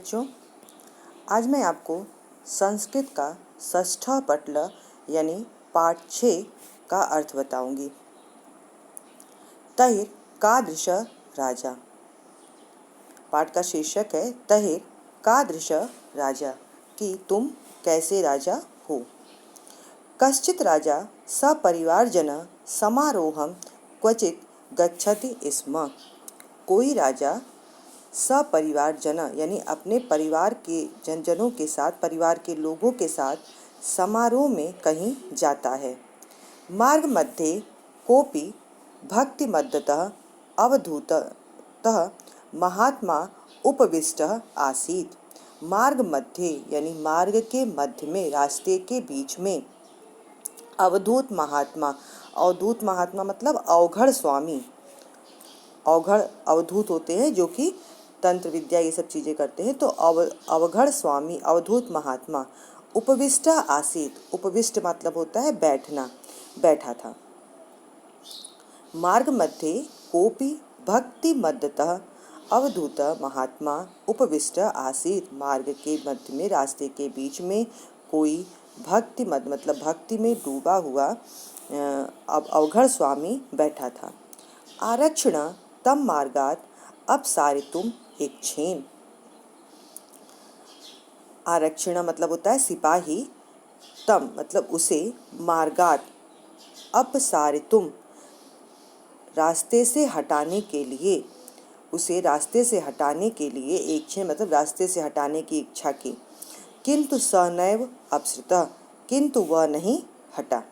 बच्चों, आज मैं आपको संस्कृत का षष्ठ पटल यानी पाठ 6 का अर्थ बताऊंगी। तहिर कादृश राजा। पाठ का शीर्षक है तहिर कादृश राजा, कि तुम कैसे राजा हो। कश्चित राजा सपरिवारजन समारोहं क्वचित गच्छति स्म। कोई राजा सपरिवार जन यानी अपने परिवार के जनों के साथ, परिवार के लोगों के साथ समारोह में कहीं जाता है। मार्ग मध्ये कोपि भक्तिमद्दतः अवधूतः महात्मा उपविष्टः आसीत्। मार्ग मध्ये यानी मार्ग के मध्य में, रास्ते के बीच में अवधूत महात्मा, अवधूत महात्मा मतलब अवघड़ स्वामी, अवघड़ अवधूत होते हैं जो कि तंत्र विद्या ये सब चीज़ें करते हैं। तो अवघड़ स्वामी, अवधूत महात्मा उपविष्ट आसीत। उपविष्ट मतलब होता है बैठना, बैठा था। मार्ग मध्ये कोपि भक्ति मद्दतः अवधूत महात्मा उपविष्ट आसीत। मार्ग के मध्य में, रास्ते के बीच में कोई भक्ति मद मतलब भक्ति में डूबा हुआ अवघड़ स्वामी बैठा था। आरक्षण तम मार्गात अपसारितुम इच्छेन। आरक्षण मतलब होता है सिपाही, तम मतलब उसे, मार्गात अपसारितुम रास्ते से हटाने के लिए, उसे रास्ते से हटाने के लिए, इच्छे मतलब रास्ते से हटाने की इच्छा की। किंतु स नैव अपसृतः, किंतु वह नहीं हटा।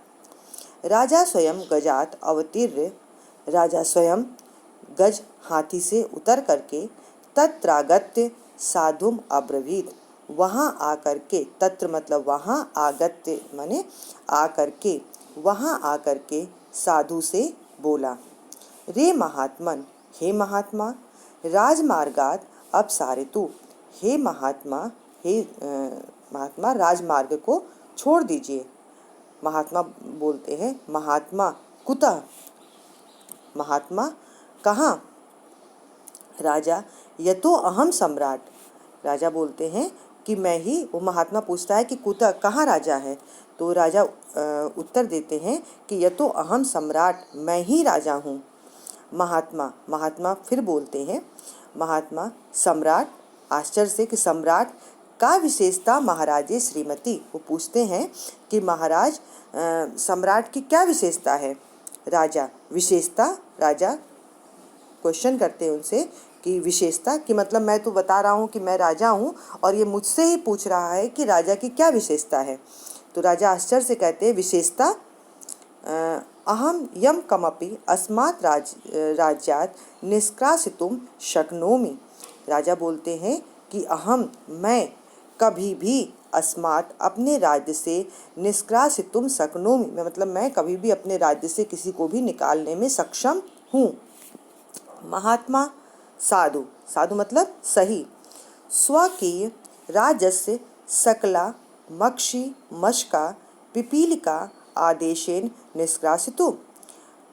राजा स्वयं गजात अवतीर्य, राजा स्वयं गज हाथी से उतर करके तत्रागत्य साधुम अब्रवीत, वहाँ आकर के, तत्र मतलब वहाँ, आगत्य माने आकर के, वहाँ आकर के साधु से बोला। रे महात्मन, हे महात्मा, राजमार्गात अपसारितु, हे महात्मा, हे महात्मा राजमार्ग को छोड़ दीजिए। महात्मा बोलते हैं, महात्मा कुतः, महात्मा कहाँ। राजा यतो अहम सम्राट, राजा बोलते हैं कि मैं ही, वो महात्मा पूछता है कि कुतः कहाँ राजा है, तो राजा उत्तर देते हैं कि यतो अहम सम्राट, मैं ही राजा हूँ। महात्मा, महात्मा फिर बोलते हैं, महात्मा सम्राट, आश्चर्य से कि सम्राट का विशेषता महाराजे श्रीमती। वो पूछते हैं कि महाराज सम्राट की क्या विशेषता है। राजा विशेषता, राजा क्वेश्चन करते हैं उनसे कि विशेषता की मतलब मैं तो बता रहा हूँ कि मैं राजा हूँ और ये मुझसे ही पूछ रहा है कि राजा की क्या विशेषता है। तो राजा आश्चर्य से कहते हैं, विशेषता अहम यम कमपि अस्मात् राज्यात् निष्कासितुम शक्नोमि। राजा बोलते हैं कि अहम मैं कभी भी अस्मात् अपने राज्य से निष्कासितुम शक्नोमि, मतलब मैं कभी भी अपने राज्य से किसी को भी निकालने में सक्षम हूँ। महात्मा साधु, साधु मतलब सही। स्वकीय राजस्य सकला मक्षी मशका पिपीलिका आदेशेन निष्कासितु।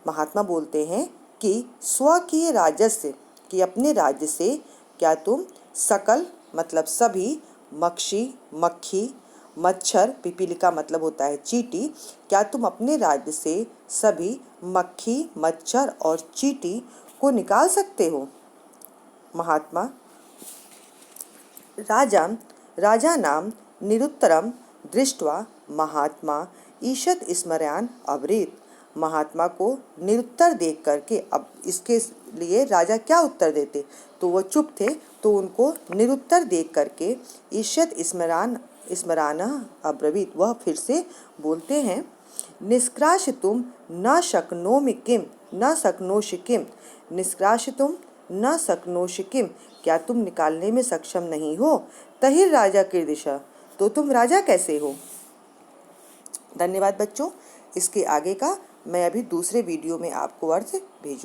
महात्मा बोलते हैं कि स्वकीय राजस्य, कि अपने राज्य से क्या तुम सकल मतलब सभी, मक्षी मक्खी, मच्छर पिपीलिका मतलब होता है चींटी, क्या तुम अपने राज्य से सभी मक्खी मच्छर और चींटी को निकाल सकते हो। महात्मा राजा नाम निरुत्तरम दृष्ट्वा महात्मा ईषत् स्मरयान अब्रीत। महात्मा को निरुत्तर देख करके, अब इसके लिए राजा क्या उत्तर देते, तो वो चुप थे, तो उनको निरुत्तर देख करके ईषत् स्मरान अब्रवीत, वह फिर से बोलते हैं, निष्कासितुम न शक्नोमि किम, न शक्नोषि किम, निष्कासितुम न शक्नोषि किम, क्या तुम निकालने में सक्षम नहीं हो। तहिर राजा कीदृशः, तो तुम राजा कैसे हो। धन्यवाद बच्चों। इसके आगे का मैं अभी दूसरे वीडियो में आपको अर्थ भेजूँ।